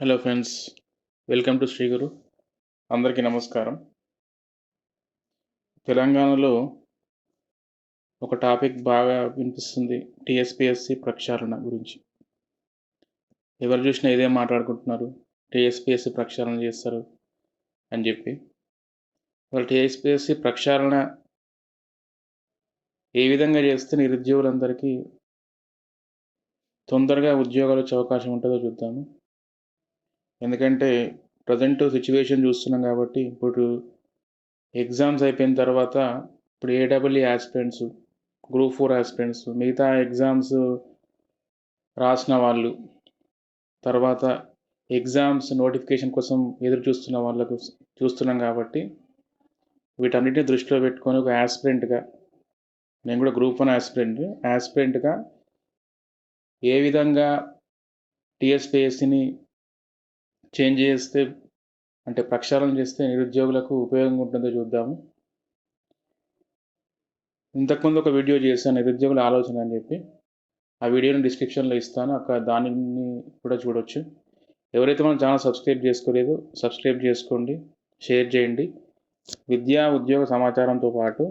Hello friends, welcome to Sri Guru. అందరికీ నమస్కారం. తెలంగాణలో ఒక టాపిక్ బాగా వినిపిస్తుంది. టీఎస్పీఎస్సీ ప్రక్షాళన గురించి. ఎవరు చూసినా ఇదే మాట్లాడుకుంటున్నారు. టీఎస్పీఎస్సీ ప్రక్షాళన చేస్తారు అని చెప్పి. వాళ్ళు టీఎస్పీఎస్సీ ప్రక్షాళన ఏ విధంగా చేస్తే నిరుద్యోగులందరికీ తొందరగా ఉద్యోగాలు వచ్చే అవకాశం ఉంటుందో చూద్దాము. ఎందుకంటే ప్రజెంట్ సిచ్యువేషన్ చూస్తున్నాం కాబట్టి ఇప్పుడు ఎగ్జామ్స్ అయిపోయిన తర్వాత ఇప్పుడు ఏడబ్ల్యూ యాస్పిరెంట్స్, గ్రూప్ 4 యాస్పిరెంట్స్, మిగతా ఎగ్జామ్స్ రాసిన వాళ్ళు, తర్వాత ఎగ్జామ్స్ నోటిఫికేషన్ కోసం ఎదురు చూస్తున్న వాళ్ళకు చూస్తున్నాం కాబట్టి వీటన్నిటిని దృష్టిలో పెట్టుకొని ఒక యాస్పిరెంట్గా, నేను కూడా గ్రూప్ 1 యాస్పిరెంట్గా ఏ విధంగా టీఎస్పీఎస్సీని చేంజ్ చేస్తే, అంటే ప్రక్షాళన చేస్తే నిరుద్యోగులకు ఉపయోగంగా ఉంటుందో చూద్దాము. ఇంతకుముందు ఒక వీడియో చేశాను, నిరుద్యోగుల ఆలోచన అని చెప్పి. ఆ వీడియోని డిస్క్రిప్షన్లో ఇస్తాను, అక్కడ దానిని కూడా చూడొచ్చు. ఎవరైతే మన ఛానల్ సబ్స్క్రైబ్ చేసుకోలేదో సబ్స్క్రైబ్ చేసుకోండి, షేర్ చేయండి. విద్యా ఉద్యోగ సమాచారంతో పాటు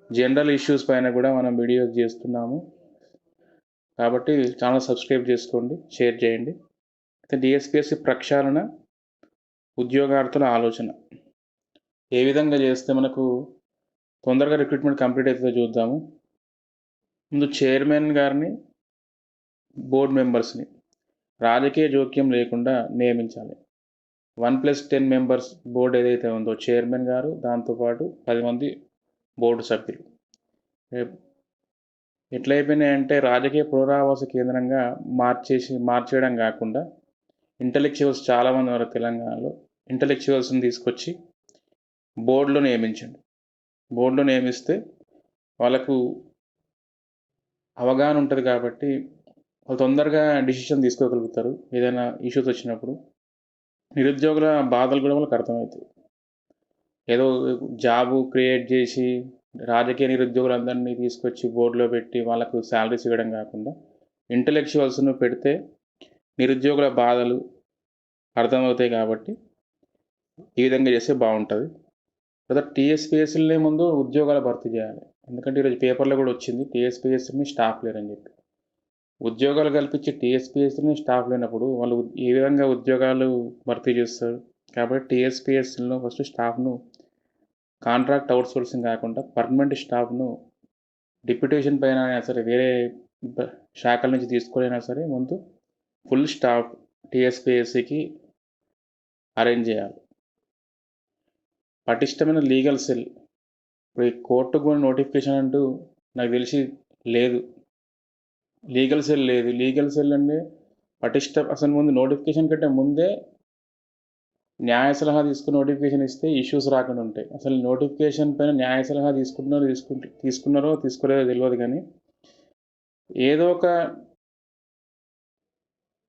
జనరల్ ఇష్యూస్ పైన కూడా మనం వీడియోస్ చేస్తున్నాము కాబట్టి ఛానల్ సబ్స్క్రైబ్ చేసుకోండి, షేర్ చేయండి. అయితే టీఎస్పీఎస్సీ ప్రక్షాళన ఉద్యోగార్థుల ఆలోచన ఏ విధంగా చేస్తే మనకు తొందరగా రిక్రూట్మెంట్ కంప్లీట్ అవుతుందో చూద్దాము. ముందు చైర్మన్ గారిని, బోర్డు మెంబర్స్ని రాజకీయ జోక్యం లేకుండా నియమించాలి. 1+10 మెంబర్స్ బోర్డు ఏదైతే ఉందో చైర్మన్ గారు, దాంతోపాటు 10 మంది బోర్డు సభ్యులు. ఎట్లయిపోయినాయంటే రాజకీయ పునరావాస కేంద్రంగా మార్చేయడం కాకుండా ఇంటలెక్చువల్స్ చాలామంది ఉన్నారు తెలంగాణలో. ఇంటలెక్చువల్స్ని తీసుకొచ్చి బోర్డులో నియమించండి. బోర్డులో నియమిస్తే వాళ్ళకు అవగాహన ఉంటుంది కాబట్టి వాళ్ళు తొందరగా డిసిషన్ తీసుకోగలుగుతారు ఏదైనా ఇష్యూస్ వచ్చినప్పుడు. నిరుద్యోగుల బాధలు కూడా వాళ్ళకి అర్థమవుతాయి. ఏదో జాబు క్రియేట్ చేసి రాజకీయ నిరుద్యోగులందరినీ తీసుకొచ్చి బోర్డులో పెట్టి వాళ్ళకు శాలరీస్ ఇవ్వడం కాకుండా ఇంటలెక్చువల్స్ను పెడితే నిరుద్యోగుల బాధలు అర్థమవుతాయి కాబట్టి ఈ విధంగా చేస్తే బాగుంటుంది. తర్వాత టీఎస్పీఎస్సీలనే ముందు ఉద్యోగాలు భర్తీ చేయాలి. ఎందుకంటే ఈరోజు పేపర్లో కూడా వచ్చింది టీఎస్పీఎస్సీని స్టాఫ్ లేరని చెప్పి. ఉద్యోగాలు కల్పించి టీఎస్పీఎస్సీని స్టాఫ్ లేనప్పుడు వాళ్ళు ఏ విధంగా ఉద్యోగాలు భర్తీ చేస్తారు? కాబట్టి టీఎస్పీఎస్సీలో ఫస్ట్ స్టాఫ్ను కాంట్రాక్ట్ అవుట్సోర్సింగ్ కాకుండా పర్మనెంట్ స్టాఫ్ను డిప్యుటేషన్ పైన అయినా సరే, వేరే శాఖల నుంచి తీసుకునైనా సరే ముందు ఫుల్ స్టాఫ్ టీఎస్పీఎస్సీకి అరేంజ్ చేయాలి. పటిష్టమైన లీగల్ సెల్. ఇప్పుడు ఈ కోర్టుకు కూడా నోటిఫికేషన్ అంటూ నాకు తెలిసి లేదు. లీగల్ సెల్ లేదు. లీగల్ సెల్ అంటే అసలు ముందు నోటిఫికేషన్ కంటే ముందే న్యాయ సలహా తీసుకుని నోటిఫికేషన్ ఇస్తే ఇష్యూస్ రాకుండా ఉంటాయి. అసలు నోటిఫికేషన్ పైన న్యాయ సలహా తీసుకున్నారో తీసుకోలేదో తెలియదు, కానీ ఏదో ఒక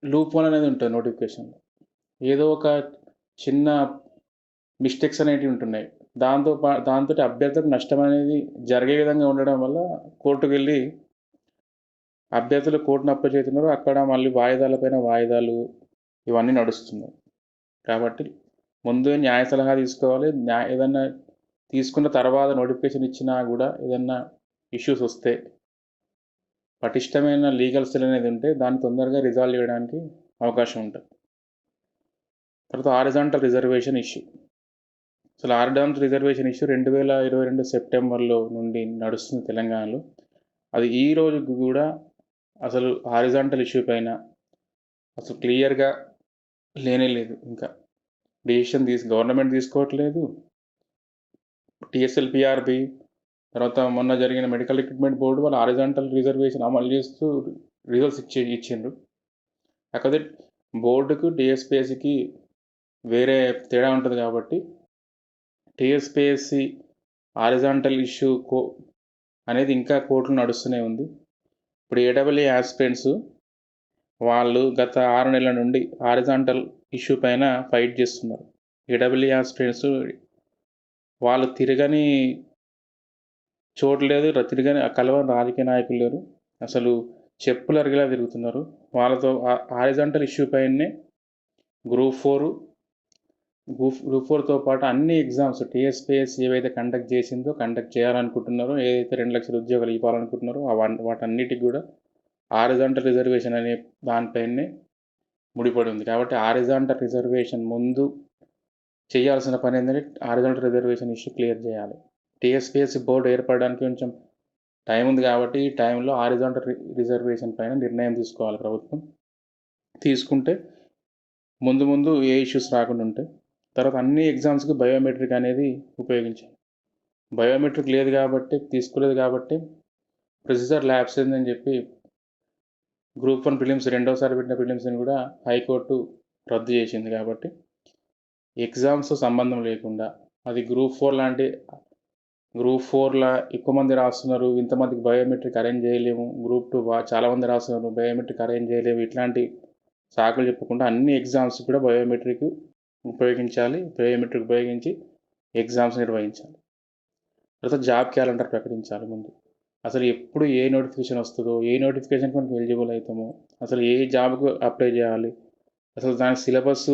లూప్ హోల్ అనేది ఉంటుంది నోటిఫికేషన్లో. ఏదో ఒక చిన్న మిస్టేక్స్ అనేటివి ఉంటున్నాయి. దాంతో అభ్యర్థులకు నష్టం అనేది జరిగే విధంగా ఉండడం వల్ల కోర్టుకు వెళ్ళి అభ్యర్థులు కోర్టును అప్పచెప్తున్నారు. అక్కడ మళ్ళీ వాయిదాలపైన వాయిదాలు ఇవన్నీ నడుస్తున్నాయి. కాబట్టి ముందు న్యాయ సలహా తీసుకోవాలి. ఏదన్నా తీసుకున్న తర్వాత నోటిఫికేషన్ ఇచ్చినా కూడా ఏదన్నా ఇష్యూస్ వస్తే పటిష్టమైన లీగల్ సెల్ అనేది ఉంటే దాన్ని తొందరగా రిజాల్వ్ చేయడానికి అవకాశం ఉంటుంది. తర్వాత హారిజాంటల్ రిజర్వేషన్ ఇష్యూ. అసలు హారిజాంటల్ రిజర్వేషన్ ఇష్యూ 2022 సెప్టెంబర్లో నుండి నడుస్తుంది తెలంగాణలో. అది ఈ రోజుకు కూడా అసలు హారిజాంటల్ ఇష్యూ పైన అసలు క్లియర్గా లేదు. ఇంకా డిసిషన్ గవర్నమెంట్ తీసుకోవట్లేదు. టీఎస్ఎల్పిఆర్బి తర్వాత మొన్న జరిగిన మెడికల్ రిక్రూట్మెంట్ బోర్డు వాళ్ళు హారిజాంటల్ రిజర్వేషన్ అమలు చేస్తూ రిజల్ట్స్ ఇచ్చిండ్రు. కాకపోతే బోర్డుకు టీఎస్పీఎస్సీకి వేరే తేడా ఉంటుంది కాబట్టి టీఎస్పీఎస్సీ హారిజాంటల్ ఇష్యూ అనేది ఇంకా కోర్టులో నడుస్తూనే ఉంది. ఇప్పుడు ఏడబ్ల్యూ యాస్పిరెంట్స్ వాళ్ళు గత 6 నెలల నుండి హారిజాంటల్ ఇష్యూ పైన ఫైట్ చేస్తున్నారు. ఏడబ్ల్యూ యాస్పిరెంట్స్ వాళ్ళు తిరగని చోటు లేదు, తిరగని కలవని రాజకీయ నాయకులు లేరు. అసలు చెప్పులు అరిగేలా తిరుగుతున్నారు. వాళ్ళతో హారిజాంటల్ ఇష్యూ పైనే గ్రూప్ 4తో పాటు అన్ని ఎగ్జామ్స్ టీఎస్పీఎస్సీ ఏవైతే కండక్ట్ చేయాలనుకుంటున్నారో, ఏదైతే 2,00,000 ఉద్యోగాలు ఇవ్వాలనుకుంటున్నారో వాటన్నిటికి కూడా హారిజాంటల్ రిజర్వేషన్ అనే దానిపైనే ముడిపడి ఉంది. కాబట్టి హారిజాంటల్ రిజర్వేషన్ ముందు చేయాల్సిన పని ఏంటంటే హారిజాంటల్ రిజర్వేషన్ ఇష్యూ క్లియర్ చేయాలి. టీఎస్పీఎస్సీ బోర్డు ఏర్పడడానికి కొంచెం టైం ఉంది కాబట్టి ఈ టైంలో హారిజాంటల్ రిజర్వేషన్ పైన నిర్ణయం తీసుకోవాలి ప్రభుత్వం. తీసుకుంటే ముందు ఏ ఇష్యూస్ రాకుండా ఉంటాయి. తర్వాత అన్ని ఎగ్జామ్స్కి బయోమెట్రిక్ అనేది ఉపయోగించాలి. బయోమెట్రిక్ లేదు కాబట్టి, తీసుకోలేదు కాబట్టి ప్రొసీజర్ ల్యాబ్స్ అని చెప్పి గ్రూప్ 1 ప్రిలిమ్స్ రెండోసారి పెట్టిన ప్రిలిమ్స్ని కూడా హైకోర్టు రద్దు చేసింది. కాబట్టి ఎగ్జామ్స్ సంబంధం లేకుండా అది గ్రూప్ 4లా ఎక్కువ మంది రాస్తున్నారు, ఇంతమందికి బయోమెట్రిక్ అరేంజ్ చేయలేము, గ్రూప్ 2 చాలామంది రాస్తున్నారు, బయోమెట్రిక్ అరేంజ్ చేయలేము, ఇట్లాంటి సాకులు చెప్పకుండా అన్ని ఎగ్జామ్స్ కూడా బయోమెట్రిక్ ఉపయోగించి ఎగ్జామ్స్ నిర్వహించాలి. తర్వాత జాబ్ క్యాలెండర్ ప్రకటించాలి ముందు. అసలు ఎప్పుడు ఏ నోటిఫికేషన్ వస్తుందో, ఏ నోటిఫికేషన్కి మనకు ఎలిజిబుల్ అవుతామో, అసలు ఏ జాబ్కు అప్లై చేయాలి, అసలు దాని సిలబస్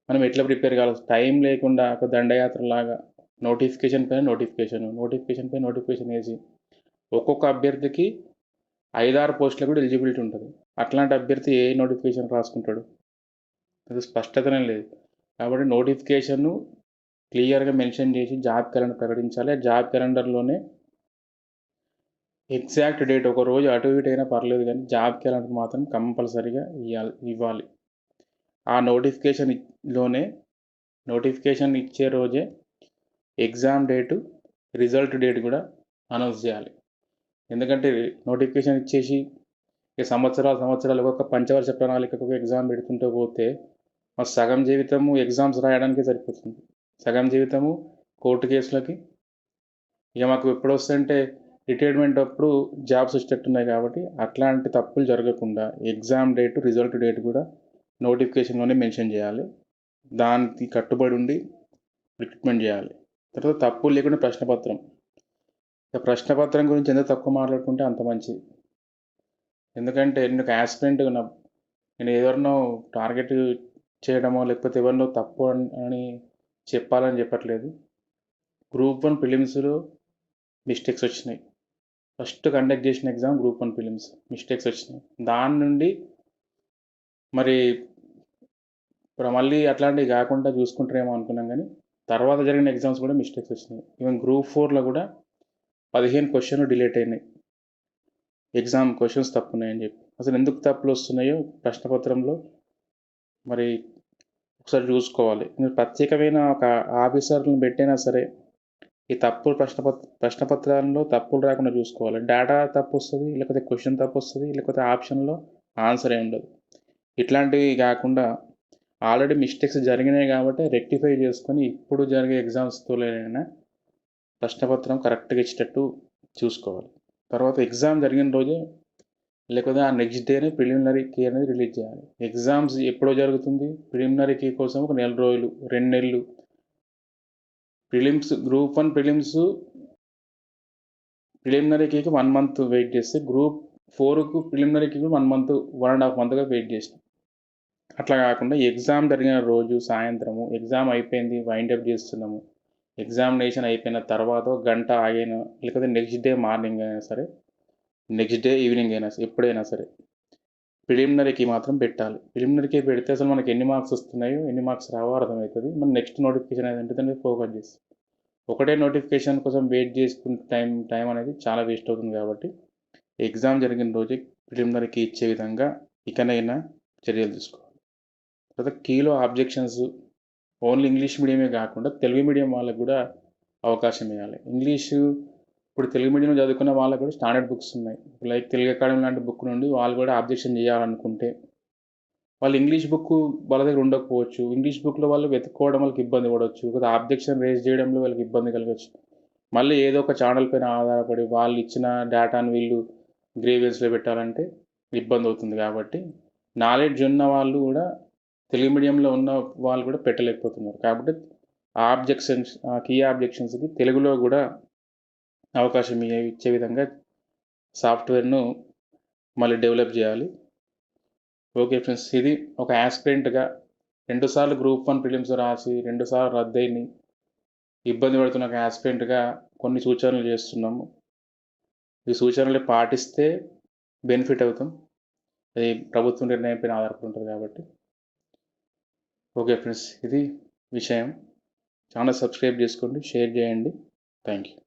మనం ఎట్లా ప్రిపేర్ కావాలి, టైం లేకుండా ఒక దండయాత్రలాగా నోటిఫికేషన్ పైన నోటిఫికేషన్ వేసి ఒక్కొక్క అభ్యర్థికి 5-6 పోస్టులకు కూడా ఎలిజిబిలిటీ ఉంటుంది. అట్లాంటి అభ్యర్థి ఏ నోటిఫికేషన్ రాసుకుంటాడు? అది స్పష్టతనే లేదు. కాబట్టి నోటిఫికేషన్ను క్లియర్గా మెన్షన్ చేసి జాబ్ క్యాలెండర్ ప్రకటించాలి. ఆ జాబ్ క్యాలెండర్లోనే ఎగ్జాక్ట్ డేట్, ఒక రోజు అటు ఇటు అయినా పర్లేదు కానీ జాబ్ క్యాలెండర్ మాత్రం కంపల్సరీగా ఇవ్వాలి. ఆ నోటిఫికేషన్ ఇచ్చే రోజే ఎగ్జామ్ డేటు, రిజల్ట్ డేట్ కూడా అనౌన్స్ చేయాలి. ఎందుకంటే నోటిఫికేషన్ ఇచ్చేసి సంవత్సరాలు ఒక పంచవర్ష ప్రణాళికకు ఎగ్జామ్ పెడుతుంటూ పోతే మా సగం జీవితము ఎగ్జామ్స్ రాయడానికే సరిపోతుంది. సగం జీవితము కోర్టు కేసులకి. ఇక మాకు ఎప్పుడు వస్తుంటే రిటైర్మెంట్ అప్పుడు జాబ్స్ వచ్చేటట్టున్నాయి. కాబట్టి అట్లాంటి తప్పులు జరగకుండా ఎగ్జామ్ డేటు, రిజల్ట్ డేట్ కూడా నోటిఫికేషన్లోనే మెన్షన్ చేయాలి. దానికి కట్టుబడి ఉండి రిక్రూట్మెంట్ చేయాలి. తర్వాత తప్పులు లేకుండా ప్రశ్నపత్రం గురించి ఎంత తక్కువ మాట్లాడుకుంటే అంత మంచిది. ఎందుకంటే నేను యాస్పిరెంట్గా నేను ఎవరినో టార్గెట్ చేయడమో లేకపోతే ఎవరినో తప్పు అని చెప్పాలని చెప్పట్లేదు. గ్రూప్ 1 ప్రిలిమ్స్లో మిస్టేక్స్ వచ్చినాయి. ఫస్ట్ కండక్ట్ చేసిన ఎగ్జామ్ గ్రూప్ 1 ప్రిలిమ్స్ మిస్టేక్స్ వచ్చినాయి. దాని నుండి మరి ఇప్పుడు మళ్ళీ అట్లాంటివి కాకుండా చూసుకుంటారేమో అనుకున్నాం, కానీ తర్వాత జరిగిన ఎగ్జామ్స్ కూడా మిస్టేక్స్ వచ్చినాయి. ఈవెన్ గ్రూప్ 4లో కూడా 15 క్వశ్చన్లు డిలేట్ అయినాయి. ఎగ్జామ్ క్వశ్చన్స్ తప్పున్నాయని చెప్పి. అసలు ఎందుకు తప్పులు వస్తున్నాయో ప్రశ్నపత్రంలో మరి ఒకసారి చూసుకోవాలి. మీరు ప్రత్యేకమైన ఒక ఆఫీసర్లను పెట్టైనా సరే ఈ తప్పులు ప్రశ్నపత్రాల్లో తప్పులు రాకుండా చూసుకోవాలి. డేటా తప్పు వస్తుంది, లేకపోతే క్వశ్చన్ తప్పు వస్తుంది, లేకపోతే ఆప్షన్లో ఆన్సర్ ఉండదు. ఇట్లాంటివి కాకుండా ఆల్రెడీ మిస్టేక్స్ జరిగినాయి కాబట్టి రెక్టిఫై చేసుకొని ఇప్పుడు జరిగే ఎగ్జామ్స్తోనైనా ప్రశ్నపత్రం కరెక్ట్గా ఇచ్చేటట్టు చూసుకోవాలి. తర్వాత ఎగ్జామ్ జరిగిన రోజే లేకపోతే ఆ నెక్స్ట్ డేనే ప్రిలిమినరీ కీ అనేది రిలీజ్ చేయాలి. ఎగ్జామ్స్ ఎప్పుడో జరుగుతుంది, ప్రిలిమినరీ కీ కోసం ఒక 1 రోజులు 2 నెలలు. గ్రూప్ 1 ప్రిలిమినరీ కీకి 1 మంత్ వెయిట్ చేస్తే గ్రూప్ 4కు ప్రిలిమినరీ కీకి 1 మంత్ 1.5 మంత్గా వెయిట్ చేసినాం. అట్లా కాకుండా ఎగ్జామ్ జరిగిన రోజు సాయంత్రము, ఎగ్జామ్ అయిపోయింది వైండప్ చేస్తున్నాము, ఎగ్జామినేషన్ అయిపోయిన తర్వాత గంట ఆగినా లేకపోతే నెక్స్ట్ డే మార్నింగ్ అయినా సరే, నెక్స్ట్ డే ఈవినింగ్ అయినా సరే, ఎప్పుడైనా సరే ప్రిలిమినరీకి మాత్రం పెట్టాలి. ప్రిలిమినరీకి పెడితే అసలు మనకి ఎన్ని మార్క్స్ వస్తున్నాయో ఎన్ని మార్క్స్ రావో అర్థమవుతుంది. మనం నెక్స్ట్ నోటిఫికేషన్ అనేది దాన్ని ఫోకస్ చేస్తాం. ఒకటే నోటిఫికేషన్ కోసం వెయిట్ చేసుకుంటే టైం అనేది చాలా వేస్ట్ అవుతుంది. కాబట్టి ఎగ్జామ్ జరిగిన రోజు ప్రిలిమినరీకి ఇచ్చే విధంగా ఇకనైనా చర్యలు తీసుకోవాలి. తర్వాత కీలో ఆబ్జెక్షన్స్ ఓన్లీ ఇంగ్లీష్ మీడియమే కాకుండా తెలుగు మీడియం వాళ్ళకు కూడా అవకాశం ఇవ్వాలి. ఇప్పుడు తెలుగు మీడియంలో చదువుకున్న వాళ్ళకు కూడా స్టాండర్డ్ బుక్స్ ఉన్నాయి. లైక్ తెలుగు అకాడమీ లాంటి బుక్ నుండి వాళ్ళు కూడా ఆబ్జెక్షన్ చేయాలనుకుంటే వాళ్ళు ఇంగ్లీష్ బుక్ వాళ్ళ దగ్గర ఉండకపోవచ్చు. ఇంగ్లీష్ బుక్లో వాళ్ళు వెతుక్కోవడం వాళ్ళకి ఇబ్బంది పడవచ్చు. లేదా ఆబ్జెక్షన్ రేజ్ చేయడంలో వాళ్ళకి ఇబ్బంది కలగవచ్చు. మళ్ళీ ఏదో ఒక ఛానల్ పైన ఆధారపడి వాళ్ళు ఇచ్చిన డేటాను వీళ్ళు గ్రీవెన్స్లో పెట్టాలంటే ఇబ్బంది అవుతుంది. కాబట్టి నాలెడ్జ్ ఉన్న వాళ్ళు కూడా తెలుగు మీడియంలో ఉన్న వాళ్ళు కూడా పెట్టలేకపోతున్నారు. కాబట్టి కీ ఆబ్జెక్షన్స్కి తెలుగులో కూడా అవకాశం ఇచ్చే విధంగా సాఫ్ట్వేర్ను మళ్ళీ డెవలప్ చేయాలి. ఓకే ఫ్రెండ్స్, ఇది ఒక యాస్పిరెంట్గా 2 సార్లు గ్రూప్ 1 ప్రిలిమ్స్ రాసి 2 సార్లు రద్దయిని ఇబ్బంది పడుతున్న ఒక యాస్పిరెంట్‌గా కొన్ని సూచనలు చేస్తున్నాము. ఈ సూచనలు పాటిస్తే బెనిఫిట్ అవుతాం. అది ప్రభుత్వ నిర్ణయం పైన ఆధారపడి ఉంటది కాబట్టి. Okay friends. ఇది విషయం. ఛానల్ సబ్స్క్రైబ్ చేసుకోండి, షేర్ చేయండి. Thank you.